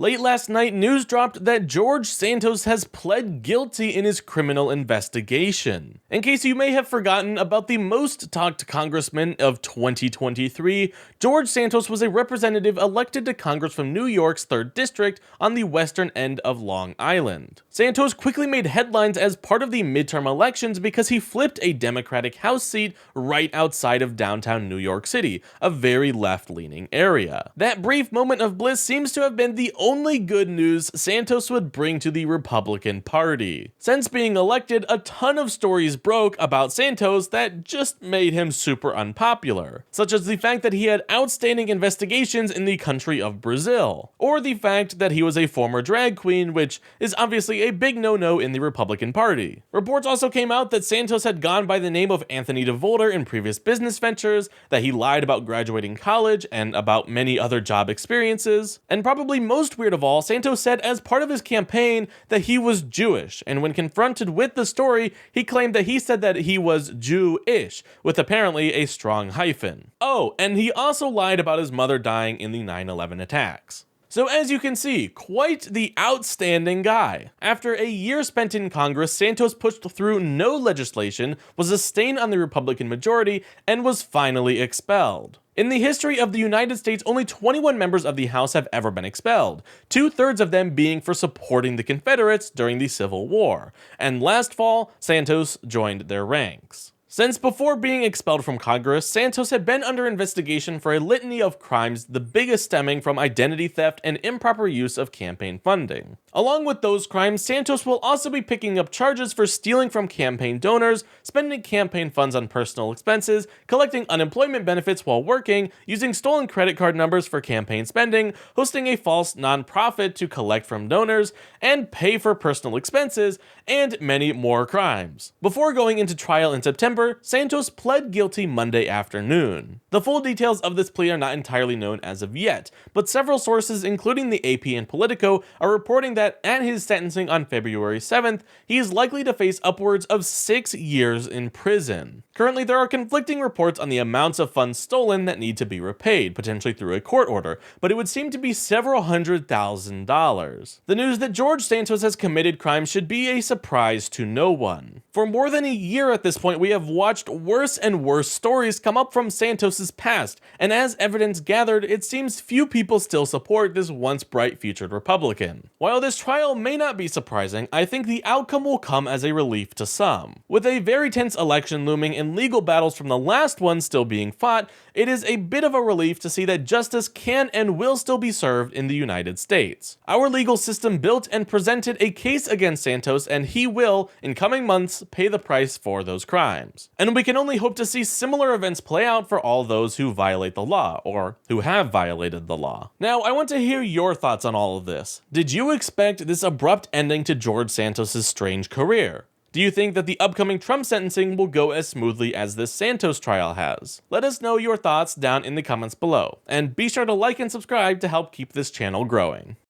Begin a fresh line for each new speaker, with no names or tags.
Late last night, news dropped that George Santos has pled guilty in his criminal investigation. In case you may have forgotten about the most talked congressman of 2023, George Santos was a representative elected to Congress from New York's 3rd District on the western end of Long Island. Santos quickly made headlines as part of the midterm elections because he flipped a Democratic House seat right outside of downtown New York City, a very left-leaning area. That brief moment of bliss seems to have been the only good news Santos would bring to the Republican Party. Since being elected, a ton of stories broke about Santos that just made him super unpopular, such as the fact that he had outstanding investigations in the country of Brazil, or the fact that he was a former drag queen, which is obviously a big no-no in the Republican Party. Reports also came out that Santos had gone by the name of Anthony DeVolder in previous business ventures, that he lied about graduating college and about many other job experiences, and probably most weird of all, Santos said as part of his campaign that he was Jewish, and when confronted with the story, he claimed that he said that he was Jew-ish, with apparently a strong hyphen. Oh, and he also lied about his mother dying in the 9/11 attacks. So as you can see, quite the outstanding guy. After a year spent in Congress, Santos pushed through no legislation, was a stain on the Republican majority, and was finally expelled. In the history of the United States, only 21 members of the House have ever been expelled, 2/3 of them being for supporting the Confederates during the Civil War, and last fall, Santos joined their ranks. Since before being expelled from Congress, Santos had been under investigation for a litany of crimes, the biggest stemming from identity theft and improper use of campaign funding. Along with those crimes, Santos will also be picking up charges for stealing from campaign donors, spending campaign funds on personal expenses, collecting unemployment benefits while working, using stolen credit card numbers for campaign spending, hosting a false nonprofit to collect from donors, and pay for personal expenses, and many more crimes. Before going into trial in September, Santos pled guilty Monday afternoon. The full details of this plea are not entirely known as of yet, but several sources, including the AP and Politico, are reporting that at his sentencing on February 7th, he is likely to face upwards of 6 years in prison. Currently, there are conflicting reports on the amounts of funds stolen that need to be repaid, potentially through a court order, but it would seem to be several $100,000. The news that George Santos has committed crimes should be a surprise to no one. For more than a year at this point, we have watched worse and worse stories come up from Santos's past, and as evidence gathered, it seems few people still support this once bright-futured Republican. While this trial may not be surprising, I think the outcome will come as a relief to some. With a very tense election looming and legal battles from the last one still being fought, it is a bit of a relief to see that justice can and will still be served in the United States. Our legal system built and presented a case against Santos, and he will, in coming months, pay the price for those crimes. And we can only hope to see similar events play out for all those who violate the law, or who have violated the law. Now, I want to hear your thoughts on all of this. Did you expect this abrupt ending to George Santos's strange career? Do you think that the upcoming Trump sentencing will go as smoothly as this Santos trial has? Let us know your thoughts down in the comments below, and be sure to like and subscribe to help keep this channel growing.